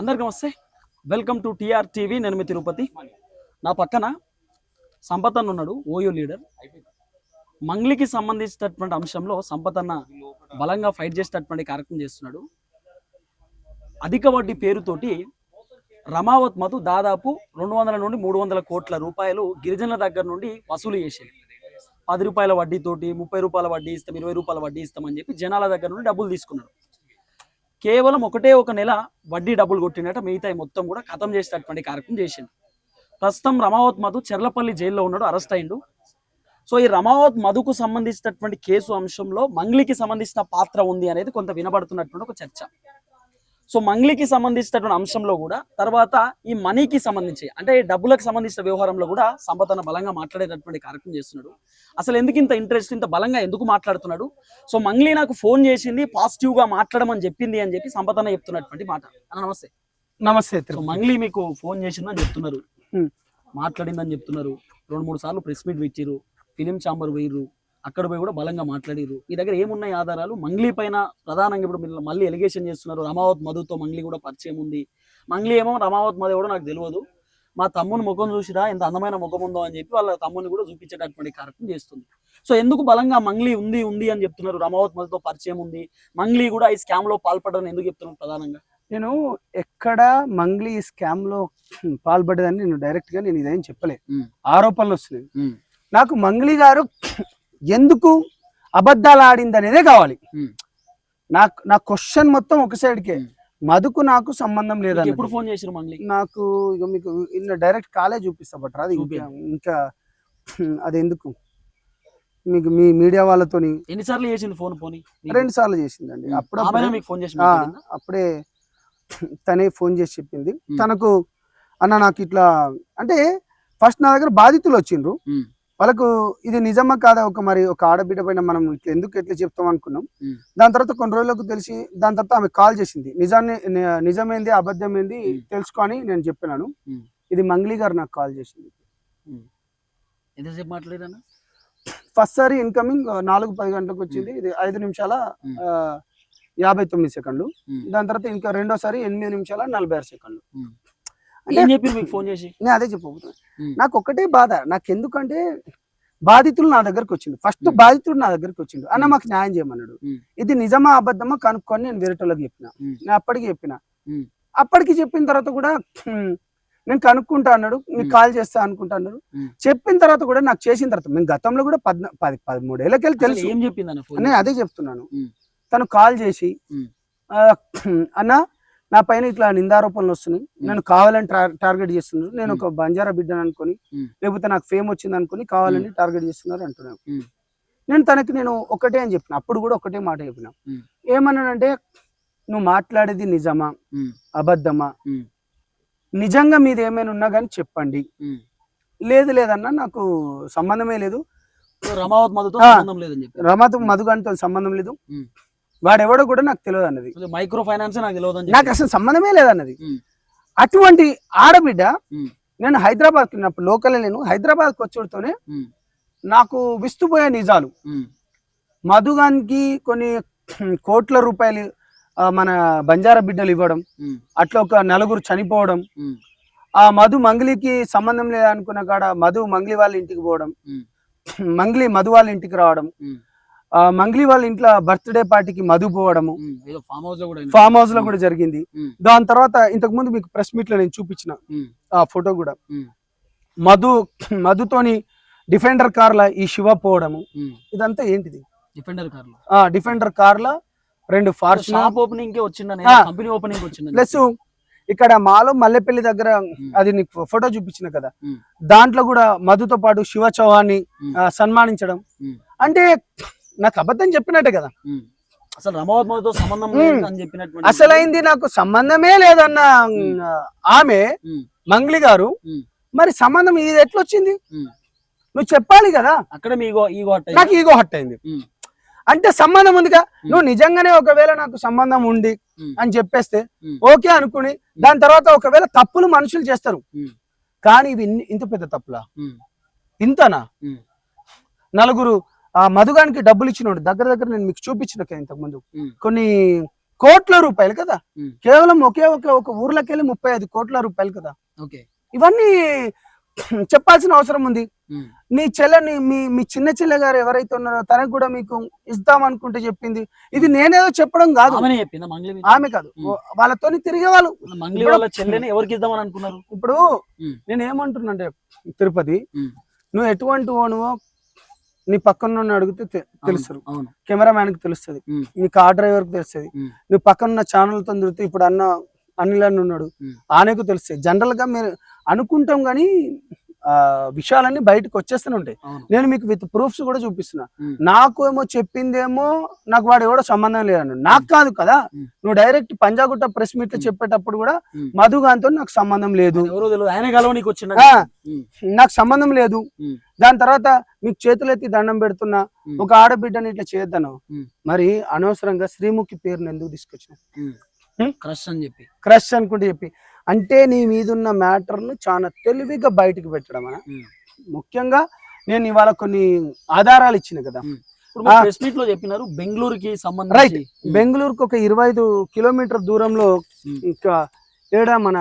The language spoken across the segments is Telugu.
అందరికీ నమస్తే. Welcome to TR TV. నేను మీ తిరుపతి. నా పక్కన సంపత్ అన్న ఉన్నాడు, ఓయో లీడర్. మంగ్లీకి సంబంధించినటువంటి అంశంలో సంపత్ అన్న బలంగా ఫైట్ చేసేటటువంటి కార్యక్రమం చేస్తున్నాడు. అధిక వడ్డీ పేరుతోటి రమావత్ మధు దాదాపు 200 నుండి 300 కోట్ల రూపాయలు గిరిజనుల దగ్గర నుండి వసూలు చేసేది. 10 రూపాయల వడ్డీతోటి 30 రూపాయల వడ్డీ ఇస్తాం, 20 రూపాయల వడ్డీ ఇస్తామని చెప్పి జనాల దగ్గర నుండి డబ్బులు తీసుకున్నాడు. కేవలం ఒకటే ఒక నెల వడ్డీ డబ్బులు కొట్టినట్ట మిగతా మొత్తం కూడా ఖతం చేసేటటువంటి కార్యక్రమం చేసింది. ప్రస్తుతం రమావత్ మధు చెర్లపల్లి జైల్లో ఉన్నాడు, అరెస్ట్ అయిండు. సో ఈ రమావత్ మధుకు సంబంధించినటువంటి కేసు అంశంలో మంగ్లీకి సంబంధించిన పాత్ర ఉంది అనేది కొంత వినబడుతున్నటువంటి ఒక చర్చ. సో మంగ్లీకి సంబంధించినటువంటి అంశంలో కూడా తర్వాత ఈ మనీకి సంబంధించి అంటే డబ్బులకు సంబంధించిన వ్యవహారంలో కూడా సంపత్ బలంగా మాట్లాడేటటువంటి కార్యక్రమం చేస్తున్నాడు. అసలు ఎందుకు ఇంత ఇంట్రెస్ట్, ఇంత బలంగా ఎందుకు మాట్లాడుతున్నాడు? సో మంగ్లీ నాకు ఫోన్ చేసింది, పాజిటివ్ గా మాట్లాడమని చెప్పింది అని చెప్పి సంపత్ చెప్తున్నటువంటి మాట. నమస్తే. నమస్తే. మంగ్లీ మీకు ఫోన్ చేసిందని చెప్తున్నారు, మాట్లాడిందని చెప్తున్నారు. 2-3 సార్లు ప్రెస్ మీట్ ఇచ్చిర్రు, ఫిలిం ఛాంబర్ పోయిర్రు, అక్కడ పోయి కూడా బలంగా మాట్లాడిరు. మీ దగ్గర ఏమున్నాయి ఆధారాలు? మంగ్లీ పైన ప్రధానంగా ఇప్పుడు మీరు మళ్ళీ ఎలిగేషన్ చేస్తున్నారు, రమావత్ మధుతో మంగ్లీ కూడా పరిచయం ఉంది. మంగ్లీ ఏమో రమావత్ మధు కూడా నాకు తెలియదు, మా తమ్ముని ముఖం చూసిరా ఎంత అందమైన ముఖం ఉందో అని చెప్పి వాళ్ళ తమ్ముని కూడా చూపించేటటువంటి కార్యక్రమం చేస్తుంది. సో ఎందుకు బలంగా మంగ్లీ ఉంది అని చెప్తున్నారు, రమావత్ మధుతో పరిచయం ఉంది, మంగ్లీ కూడా ఈ స్కామ్ లో పాల్పడని ఎందుకు చెప్తున్నారు? ప్రధానంగా నేను ఎక్కడ మంగ్లీ స్కామ్ లో పాల్పడదని నేను డైరెక్ట్ గా నేను ఇదేం చెప్పలే, ఆరోపణలు వస్తున్నాయి. నాకు మంగ్లీ గారు ఎందుకు అబద్ధాలు ఆడింది అనేదే కావాలి. నా క్వశ్చన్ మొత్తం ఒక సైడ్కే, మధుకు నాకు సంబంధం లేదా. ఎప్పుడు ఫోన్ చేసారు మంగ్లీ? నాకు ఇక మీకు డైరెక్ట్ కాలే చూపిస్తా బట్ అది ఇంకా అది ఎందుకు మీకు మీ మీడియా వాళ్ళతో ఎన్నిసార్లు చేసింది ఫోన్? 2 సార్లు చేసిందండి. అప్పుడే తనే ఫోన్ చేసి చెప్పింది. తనకు అన్న నాకు ఇట్లా అంటే ఫస్ట్ నా దగ్గర బాధితులు వచ్చిండ్రు, వాళ్ళకు ఇది నిజమా కాదా ఒక ఆడబిడ్డ పైన మనం ఎట్లా చెప్తాం అనుకున్నాం. దాని తర్వాత కొన్ని రోజులకు తెలిసి దాని తర్వాత ఆమె కాల్ చేసింది, నిజమేంది అబద్ధమేంది తెలుసుకొని నేను చెప్పినాను. ఇది మంగ్లీ గారు నాకు కాల్ చేసింది. ఎంతసేపు మాట్లాడారన్న? ఫస్ట్ సారి ఇన్కమింగ్ 4:10 గంటలకు వచ్చింది, ఇది 5 నిమిషాల 59 సెకండ్లు. దాని తర్వాత ఇంకా రెండోసారి 8 నిమిషాల 46 సెకండ్లు. ఫోన్ చేసి నేను అదే చెప్పబోతున్నా. నాకు ఒకటే బాధ, నాకు ఎందుకంటే బాధితులు నా దగ్గరకు వచ్చిండు. ఫస్ట్ బాధితుడు నా దగ్గరకు వచ్చిండు, అన్న మాకు న్యాయం చేయమన్నాడు. ఇది నిజమా అబద్ధమా కనుక్కొని నేను వేరేటోళ్ళకి చెప్పిన. నేను అప్పటికి చెప్పిన తర్వాత కూడా నేను కనుక్కుంటా అన్నాడు, నీకు కాల్ చేస్తా అనుకుంటా అన్నాడు. చెప్పిన తర్వాత కూడా నాకు చేసిన తర్వాత మేము గతంలో కూడా 13 ఏళ్ళకెళ్ళి తెలుసు. ఏం చెప్పింది? నేను అదే చెప్తున్నాను. తను కాల్ చేసి అన్న నా పైన ఇట్లా నిందారోపణలు వస్తున్నాయి, నేను కావాలని టార్గెట్ చేస్తున్నారు, నేను ఒక బంజారా బిడ్డను అనుకుని లేకపోతే నాకు ఫేమ్ వచ్చింది అనుకుని కావాలని టార్గెట్ చేస్తున్నారు అంటున్నాను. నేను ఒకటే అని చెప్పిన, అప్పుడు కూడా ఒకటే మాట చెప్పిన. ఏమన్నానంటే నువ్వు మాట్లాడేది నిజమా అబద్ధమా, నిజంగా మీద ఏమైనా ఉన్నా కానీ చెప్పండి, లేదన్నా నాకు సంబంధమే లేదు, రమావత్ మధుగానితో సంబంధం లేదు, వాడెవడో కూడా నాకు తెలియదు అన్నది, మైక్రో ఫైనాన్స్ నాకు అసలు సంబంధమే లేదన్నది. అటువంటి ఆడబిడ్డ నేను హైదరాబాద్కి వెళ్ళినప్పుడు లోకల్ నేను హైదరాబాద్కి వచ్చేతోనే నాకు విస్తుపోయే నిజాలు, మధుగానికి కొన్ని కోట్ల రూపాయలు మన బంజారా బిడ్డలు ఇవ్వడం, అట్లా ఒక 4 చనిపోవడం, ఆ మధు మంగ్లీకి సంబంధం లేదనుకున్న కాడ మధు మంగ్లీ వాళ్ళ ఇంటికి పోవడం, మంగ్లీ మధు వాళ్ళ ఇంటికి రావడం, మంగ్లీ వాళ్ళ ఇంట్లో బర్త్డే పార్టీకి మధు పోవడము ఫామ్ హౌస్ లో కూడా జరిగింది. దాని తర్వాత ఇంతకు ముందు మీకు ప్రెస్ మీట్ లో నేను చూపించిన ఆ ఫోటో కూడా మధుతోని డిఫెండర్ కార్ల ఈ శివ పోవడము. ఇదంతా ఏంటిది? డిఫెండర్ కార్ల 2 ఫార్చునర్ ఓపెనింగ్ ప్లస్ ఇక్కడ మాలో మల్లెపల్లి దగ్గర అది నీకు ఫోటో చూపించిన కదా, దాంట్లో కూడా మధుతో పాటు శివ చౌహాన్ని సన్మానించడం. అంటే నాకు అబద్ధం చెప్పినట్టే కదా, అసలు రమావత్ మధుతో సంబంధం అని చెప్పినట్టు. అసలైంది నాకు సంబంధమే లేదన్న ఆమె మంగ్లీ గారు, మరి సంబంధం ఇది ఎట్లొచ్చింది నువ్వు చెప్పాలి కదా. అక్కడ నాకు ఈగో హట్ అయింది. అంటే సంబంధం ఉందిగా, నువ్వు నిజంగానే ఒకవేళ నాకు సంబంధం ఉంది అని చెప్పేస్తే ఓకే అనుకుని, దాని తర్వాత ఒకవేళ తప్పులు మనుషులు చేస్తారు, కానీ ఇవి ఇంత పెద్ద తప్పులా? ఇంతనా? 4 ఆ మధుగానికి డబ్బులు ఇచ్చినోడు దగ్గర నేను మీకు చూపించిన ఇంతకు ముందు కొన్ని కోట్ల రూపాయలు కదా, ఉమ్. కేవలం ఒకే ఒక ఊర్లోకి వెళ్ళి 35 కోట్ల రూపాయలు కదా. ఓకే. ఇవన్నీ చెప్పాల్సిన అవసరం ఉంది. ఉమ్. నీ చెల్లెని మీ చిన్న చెల్లె గారు ఎవరైతే ఉన్నారో తనకు కూడా మీకు ఇద్దాం అనుకుంటే చెప్పింది. ఇది నేనేదో చెప్పడం కాదు, ఆమెనే చెప్పిందా మంగ్లీ మీద? ఆమె కాదు, వాళ్ళతోని తిరిగే వాళ్ళు. మంగ్లీ వాళ్ళ చెల్లెని ఎవరికి ఇద్దామని అనుకున్నారు? ఇప్పుడు ఉమ్. నేను ఏమంటున్నానంటే తిరుపతి, ఉమ్. నువ్వు ఎటువంటి ఓనువో నీ పక్కన అడిగితే తెలుస్తుంది, అవును. కెమెరామ్యాన్ కి తెలుస్తుంది, ఉమ్. నీ కార్ డ్రైవర్ కి తెలుస్తుంది, ఉమ్. నువ్వు పక్కన ఛానల్ తో తిరిగితే ఇప్పుడు అనిల్ అని ఉన్నాడు, ఉమ్. ఆనేకు తెలుస్తాయి. జనరల్ గా మీరు అనుకుంటాం కానీ విషయాలన్నీ బయటకు వచ్చేస్తూనే ఉంటాయి. అవును. నేను మీకు విత్ ప్రూఫ్స్ కూడా చూపిస్తున్నా. ఉమ్. నాకు ఏమో చెప్పిందేమో నాకు వాడు ఎవడో సంబంధం లేదన్నాడు, నాకు కాదు కదా. ఉమ్. నువ్వు డైరెక్ట్ పంజాగుట్ట ప్రెస్ మీట్ లో ఉమ్. చెప్పేటప్పుడు కూడా ఉమ్. మధుగాంతో నాకు సంబంధం లేదు, ఎవరో తెలియదు, ఆయన గలవ నీకు వచ్చిండ. ఆ, నాకు సంబంధం లేదు. ఉమ్. దాని తర్వాత మీకు చేతులెత్తి దండం పెడుతున్నా, ఉమ్. ఒక ఆడబిడ్డని ఇట్లా చేద్దాను, ఉమ్. మరి అనవసరంగా శ్రీముఖి పేరుని ఎందుకు తీసుకొచ్చిన? క్రష్ అని చెప్పి, క్రష్ అనుకుంటే చెప్పి, అంటే నీ మీదున్న మ్యాటర్ ను చాలా తెలివిగా బయటకు పెట్టడం అన్న. ఉమ్. ముఖ్యంగా నేను ఇవాళ కొన్ని ఆధారాలు ఇచ్చిన కదా. ఇప్పుడు ప్రెస్ మీట్ లో చెప్పినారు బెంగళూరుకి రైట్, సంబంధించి. బెంగళూరుకు ఒక 25 కిలోమీటర్ దూరంలో ఉమ్. ఇంకా ఏడ మన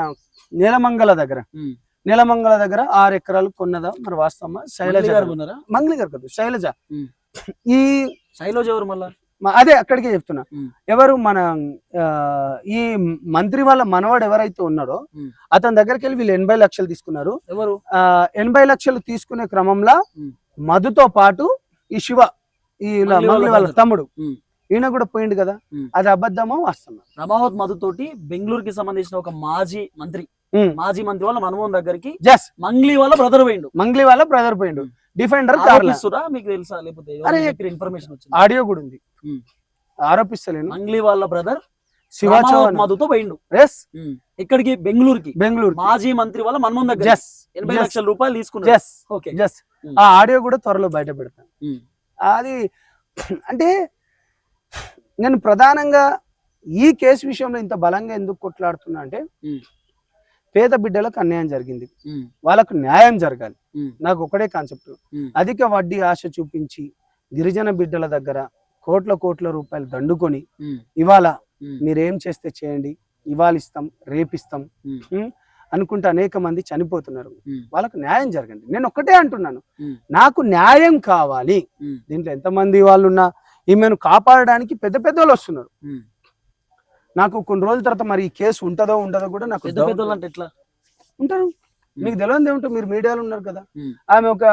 నీలమంగళ దగ్గర, ఉమ్. నీలమంగళ దగ్గర 6 ఎకరాలు కొన్నదా మరి వాస్తవమా? శైలజ మంగ్లీ గారు గారు. ఉన్నారా? మంగళి గారు కాదు, శైలజ. ఉమ్. ఈ శైలజ ఎవరు మళ్ళా? అదే అక్కడికే చెప్తున్నా. ఉమ్. ఎవరు మన ఈ మంత్రి వాళ్ళ మనవాడు ఎవరైతే ఉన్నాడో ఉమ్. అతని దగ్గరికి వెళ్ళి వీళ్ళు 80 లక్షలు తీసుకున్నారు. ఎవరు? 80 లక్షలు తీసుకునే క్రమంలో ఉమ్. మధుతో పాటు ఈ శివ, ఈ మంగళి వాళ్ళ తమ్ముడు, ఉమ్. ఈయన కూడా పోయిండు కదా. ఉమ్. అది అబద్ధమో వాస్తవమా? రమావత్ మధుతోటి బెంగళూరుకి సంబంధించిన ఒక మాజీ మంత్రి వాళ్ళ మనమోహన్ దగ్గరికి జస్ మంగ్లీ వాళ్ళ బ్రదర్ పోయిండు. మంగళి వాళ్ళ బ్రదర్ పోయిండు. డిఫెండర్ ఆరోపిస్తురా? మీకు తెలుసా లేకపోతే అరే, ఇన్ఫర్మేషన్ వచ్చింది? ఆడియో కూడా ఉంది. ఉమ్. ఆరోపిస్తలేను. మంగ్లీ వాళ్ళ బ్రదర్ శివ చౌహాన్ మధుతో పోయిండు. ఎస్, ఇక్కడికి బెంగళూరుకి బెంగళూరు మాజీ మంత్రి వాళ్ళ మనమోహన్ దగ్గర జస్ 80 లక్షల రూపాయలు తీసుకున్నారు. Just okay. జస్ ఆ ఆడియో కూడా త్వరలో బయట పెడతాను. అది అంటే నేను ప్రధానంగా ఈ కేసు విషయంలో ఇంత బలంగా ఎందుకు కొట్లాడుతున్నా అంటే, పేద బిడ్డలకు అన్యాయం జరిగింది, వాళ్ళకు న్యాయం జరగాలి. నాకు ఒకటే కాన్సెప్ట్, అధిక వడ్డీ ఆశ చూపించి గిరిజన బిడ్డల దగ్గర కోట్ల రూపాయలు దండుకొని ఇవాళ మీరేం చేస్తే చేయండి, ఇవాళ ఇస్తాం రేపిస్తాం అనుకుంటే అనేక మంది చనిపోతున్నారు. వాళ్ళకు న్యాయం జరగండి. నేను ఒక్కటే అంటున్నాను, నాకు న్యాయం కావాలి. దీంట్లో ఎంతమంది వాళ్ళు ఉన్నా ఈమెను కాపాడడానికి పెద్ద వాళ్ళు వస్తున్నారు. నాకు కొన్ని రోజుల తర్వాత మరి ఈ కేసు ఉంటుందో ఉండదో కూడా నాకు అంటే ఎట్లా ఉంటారు. మీకు తెలియదు ఏమిటో, మీరు మీడియాలో ఉన్నారు కదా. ఆమె ఒక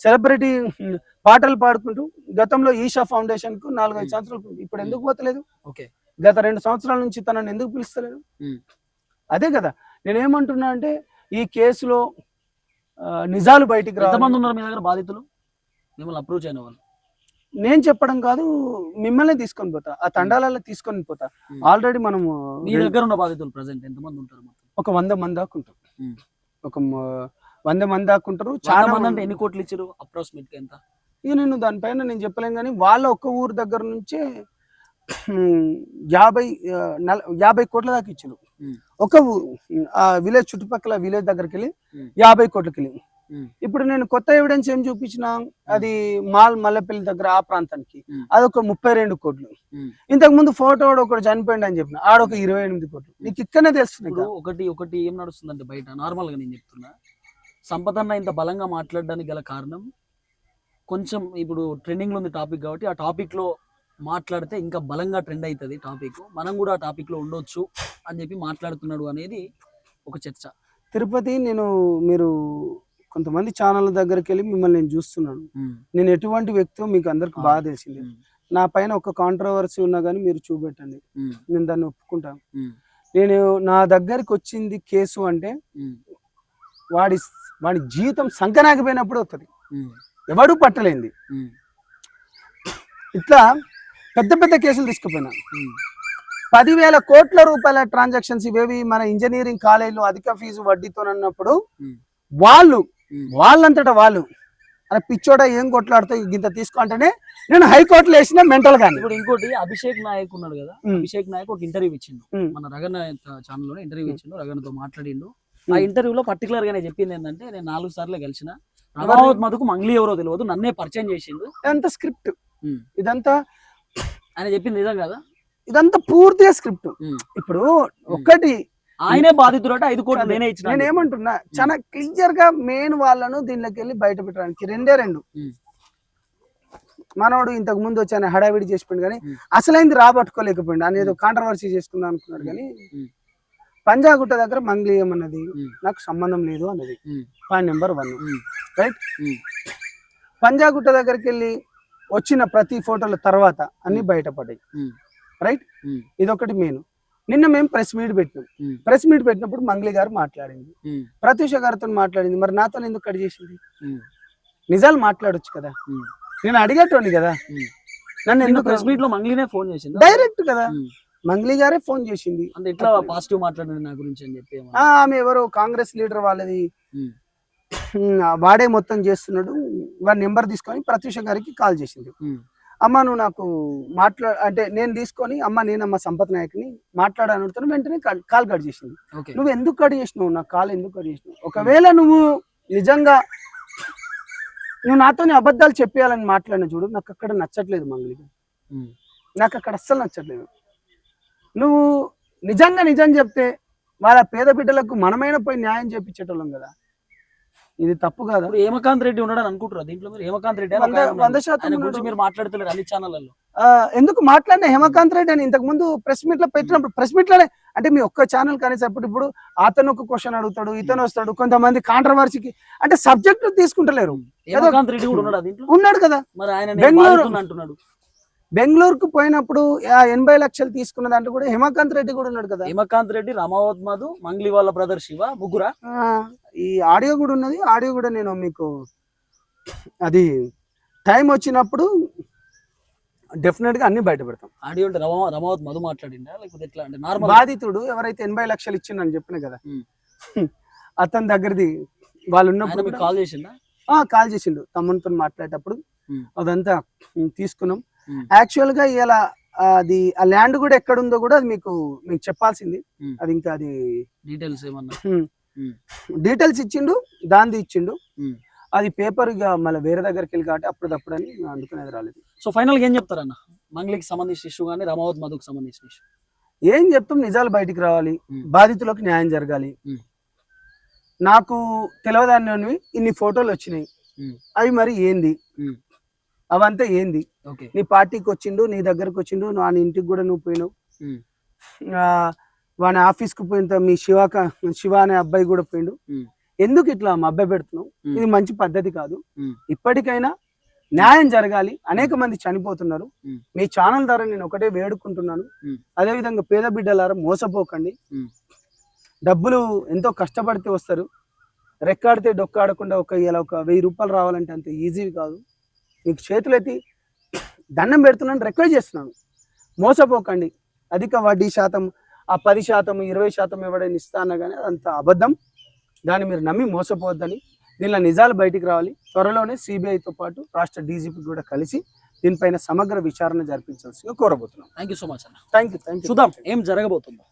సెలబ్రిటీ పాటలు పాడుకుంటూ గతంలో ఈషా ఫౌండేషన్ కు 4-5 సంవత్సరాలు, ఇప్పుడు ఎందుకు పోతలేదు? గత 2 సంవత్సరాల నుంచి తనని ఎందుకు పిలుస్తలేదు? అదే కదా నేనేమంటున్నా అంటే, ఈ కేసులో నిజాలు బయటికి రావాలి. ఎంతమంది ఉన్నారు మీ దగ్గర బాధితులు, మిమ్మల్ని అప్రోచ్ అయిన వాళ్ళు? నేను చెప్పడం కాదు, మిమ్మల్ని తీసుకొని పోతా, ఆ తండాలలో తీసుకొని పోతా. ఆల్రెడీ మనము మీ దగ్గర ఉన్న బాధితులు ప్రెసెంట్ ఎంతమంది ఉంటారు? ఒక 100 మంది దాకా ఉంటారు. ఒక 100 మంది దాకా ఉంటారు. చాలా మంది అంటే ఎన్ని కోట్లు ఇచ్చారు అప్రాక్సిమేట్ గా? ఎంత? ఇక నేను దానిపైన నేను చెప్పలేను, కానీ వాళ్ళ ఒక్క ఊరు దగ్గర నుంచే 50 కోట్ల దాకా ఇచ్చారు. ఒక ఆ విలేజ్ చుట్టుపక్కల విలేజ్ దగ్గరికి వెళ్ళి 50 కోట్లకి వెళ్ళి. ఇప్పుడు నేను కొత్త ఎవిడెన్స్ ఏం చూపించిన, అది మల్లెపల్లి దగ్గర ఆ ప్రాంతానికి అదొక 32 కోట్లు. ఇంతకు ముందు ఫోటో ఒకటి చనిపోయింది అని చెప్పిన, ఆడొక 28 కోట్లు. నీకు ఇక్కడనే తెలుస్తుంది. ఒకటి ఏం నడుస్తుందంటే బయట నార్మల్ గా నేను చెప్తున్నా, సంపదన్న ఇంత బలంగా మాట్లాడడానికి గల కారణం కొంచెం ఇప్పుడు ట్రెండింగ్ లో ఉంది టాపిక్ కాబట్టి, ఆ టాపిక్ లో మాట్లాడితే ఇంకా బలంగా ట్రెండ్ అవుతుంది టాపిక్, మనం కూడా ఆ టాపిక్ లో ఉండొచ్చు అని చెప్పి మాట్లాడుతున్నాడు అనేది ఒక చర్చ. తిరుపతి, మీరు కొంతమంది ఛానల్ దగ్గరికి వెళ్ళి మిమ్మల్ని నేను చూస్తున్నాను. నేను ఎటువంటి వ్యక్తితో మీకు అందరికి బాగా తెలిసింది. నా పైన ఒక కాంట్రవర్సీ ఉన్నా కానీ మీరు చూపెట్టండి, నేను దాన్ని ఒప్పుకుంటాను. నేను నా దగ్గరికి వచ్చింది కేసు అంటే వాడి జీవితం సంకనాకపోయినప్పుడు వస్తుంది, ఎవడు పట్టలేంది. ఇట్లా పెద్ద కేసులు తీసుకుపోయినా 10,000 కోట్ల రూపాయల ట్రాన్సాక్షన్స్ ఇవేవి మన ఇంజనీరింగ్ కాలేజీలో అధిక ఫీజు వడ్డీతో అన్నప్పుడు వాళ్ళంతటా వాళ్ళు అరే పిచ్చోడ ఏం కొట్లాడుతూ ఇంత తీసుకుంటేనే నేను హైకోర్టులో వేసిన మెంటల్ గాని. ఇప్పుడు ఇంకోటి అభిషేక్ నాయక్ ఉన్నాడు కదా, అభిషేక్ నాయక్ ఒక ఇంటర్వ్యూ ఇచ్చిండు మన రగన్న ఛానల్ లో, ఇంటర్వ్యూ ఇచ్చిండు, రగన్నతో మాట్లాడిండు. ఆ ఇంటర్వ్యూలో పర్టికులర్ గానే చెప్పింది ఏంటంటే, నేను 4 సార్లు కలిసిన రమావత్ మధుకు మంగ్లీ ఎవరో తెలియదు, నన్నే పరిచయం చేసిండు. ఎంత స్క్రిప్ట్ ఇదంతా ఆయన చెప్పింది నిజం కదా? ఇదంతా పూర్తిగా స్క్రిప్ట్. ఇప్పుడు ఒక్కటి ఆయనే బాధితుడట 5 కోట్లు నేనే ఇచ్చిన. నేను ఏమంటున్నా, చాలా క్లియర్ గా మెయిన్ వాళ్ళను దీనిలోకి వెళ్ళి బయట పెట్టడానికి రెండు మనోడు ఇంతకు ముందు వచ్చి హడావిడి చేసిపోయింది కానీ అసలైంది రాబట్టుకోలేకపోయింది. ఆయన ఏదో కాంట్రవర్సీ చేసుకుందాం అనుకున్నాడు కానీ పంజాగుట్ట దగ్గర మంగ్లీ ఏమన్నది, నాకు సంబంధం లేదు అన్నది. Point number 1 right. పంజాగుట్ట దగ్గరికి వెళ్ళి వచ్చిన ప్రతి ఫోటోల తర్వాత అన్ని బయటపడ్డాయి రైట్. ఇదొకటి మెయిన్. నిన్న మేము ప్రెస్ మీట్ పెట్టినాం. ప్రెస్ మీట్ పెట్టినప్పుడు మంగ్లీ గారు మాట్లాడింది, ప్రత్యూష గారితో మాట్లాడింది. మరి నాతో ఎందుకు కట్ చేసింది? నిజాలు మాట్లాడొచ్చు కదా, నేను అడిగేటోని కదా. నన్ను ఎందుకు ప్రెస్ మీట్ లో మంగ్లీనే ఫోన్ చేసింది డైరెక్ట్ కదా, మంగ్లీ గారే ఫోన్ చేసింది. అంటే ఇట్లా పాజిటివ్ మాట్లాడింది నా గురించి అని చెప్పి. ఆమె ఎవరో కాంగ్రెస్ లీడర్ వాళ్ళది, వాడే మొత్తం చేస్తున్నాడు. వాడి నెంబర్ తీసుకొని ప్రత్యూష గారికి కాల్ చేసింది. అమ్మ నువ్వు నాకు అంటే నేను తీసుకొని నేనమ్మ సంపత్ నాయక్ని మాట్లాడాను వెంటనే కాల్ కట్ చేసింది. నువ్వు ఎందుకు కట్ చేసినావు, నా కాల్ ఎందుకు కట్ చేసినావు? ఒకవేళ నువ్వు నిజంగా నువ్వు నాతోని అబద్ధాలు చెప్పేయాలని మాట్లాడిన చూడు, నాకు అక్కడ నచ్చట్లేదు మంగ్లీ, నాకు అక్కడ అస్సలు నచ్చట్లేదు. నువ్వు నిజంగా నిజం చెప్తే వాళ్ళ పేద బిడ్డలకు మనమైన పోయి న్యాయం చేపించేటోళ్ళం కదా, ఇది తప్పు కాదు. హేమకాంత్ రెడ్డి ఉన్నాడని అనుకుంటారు దీంట్లో మీరు? హేమకాంత్ రెడ్డి 100% గురించి మీరు మాట్లాడుతున్నారు అన్ని ఛానళ్లలో. ఎందుకు మాట్లాడిన హేమకాంత్ రెడ్డి అని ఇంతకు ముందు ప్రెస్ మీట్ లో పెట్టినప్పుడు, ప్రెస్ మీట్ లోనే అంటే మీ ఒక్క ఛానల్ కానీ ఇప్పుడు అతను ఒక క్వశ్చన్ అడుగుతాడు, ఇతను వస్తాడు, కొంతమంది కాంట్రవర్సీకి అంటే సబ్జెక్ట్ తీసుకుంటలేరు. హేమకాంత్ రెడ్డి కూడా ఉన్నాడు దీంట్లో? ఉన్నాడు కదా. మరి ఆయన అంటున్నాడు బెంగళూరుకు పోయినప్పుడు 80 లక్షలు తీసుకున్న దాంట్లో కూడా హేమకాంత్ రెడ్డి కూడా ఉన్నాడు కదా. హేమకాంత్ రెడ్డి, రమావత్ మధు, మంగ్లీ వాళ్ళ బ్రదర్ శివ, ముగ్గురా. ఈ ఆడియో కూడా ఉన్నది. ఆడియో కూడా నేను మీకు అది టైం వచ్చినప్పుడు డెఫినెట్ గా అన్ని బయట పెడతాం. ఆడియో అంటే రమావత్ మధు మాట్లాడిందా లేకపోతే ఎట్లా? అంటే నార్మల్ బాధితుడు ఎవరైతే 80 లక్షలు ఇచ్చిందని చెప్పిన కదా, అతని దగ్గరది వాళ్ళు ఉన్నప్పుడు కాల్ చేసిందా? కాల్ చేసిండు. తమ్మునితో మాట్లాడేటప్పుడు అదంతా తీసుకున్నాం. యాక్చువల్ గా ఇలా అది ఆ ల్యాండ్ కూడా ఎక్కడ ఉందో కూడా అది మీకు చెప్పాల్సింది. అది ఇంకా అది డీటెయిల్స్ ఏమన్నా డీటెయిల్స్ ఇచ్చిండు, దాన్ని ఇచ్చిండు. అది పేపర్ ఇక మళ్ళీ వేరే దగ్గరికి వెళ్ళి కాబట్టి అప్పుడప్పుడు అని అందుకునేది రాలేదు. సో ఫైనల్ గా ఏం చెప్తారన్న మంగ్లీకి సంబంధించిన ఇష్యూ కానీ రమావత్ మధుకు సంబంధించిన ఇష్యూ? ఏం చెప్తాం, నిజాలు బయటికి రావాలి, బాధితులకు న్యాయం జరగాలి. నాకు తెలియదాన్ని ఇన్ని ఫోటోలు వచ్చినాయి, అవి మరి ఏంది, అవంతా ఏంది? నీ పార్టీకి వచ్చిండు, నీ దగ్గరకు వచ్చిండు, వాని ఇంటికి కూడా నువ్వు పోయినావు, వాని ఆఫీస్కి పోయిన మీ శివ అనే అబ్బాయి కూడా పోయిండు. ఎందుకు ఇట్లా మా అబ్బాయి పెడుతున్నావు? ఇది మంచి పద్ధతి కాదు. ఇప్పటికైనా న్యాయం జరగాలి. అనేక మంది చనిపోతున్నారు. మీ ఛానల్ ద్వారా నేను ఒకటే వేడుకుంటున్నాను, అదేవిధంగా పేద బిడ్డలారా మోసపోకండి. డబ్బులు ఎంతో కష్టపడితే వస్తారు, రెక్కాడితే డొక్కాడకుండా ఒక 1000 రూపాయలు రావాలంటే అంత ఈజీ కాదు. మీకు చేతులెత్తి దండం పెడుతున్నాను, రిక్వెస్ట్ చేస్తున్నాను, మోసపోకండి. అధిక వడ్డీ శాతం, ఆ 10%, 20% ఎవడైనా ఇస్తా అన్నా కానీ అదంతా అబద్ధం. దాన్ని మీరు నమ్మి మోసపోవద్దని, దీనిలో నిజాలు బయటికి రావాలి. త్వరలోనే సిబిఐతో పాటు రాష్ట్ర డీజీపీ కూడా కలిసి దీనిపైన సమగ్ర విచారణ జరిపించాల్సిందిగా కోరబోతున్నాం. థ్యాంక్ యూ సో మచ్ అన్న. Thank you. చూద్దాం ఏం జరగబోతుందో.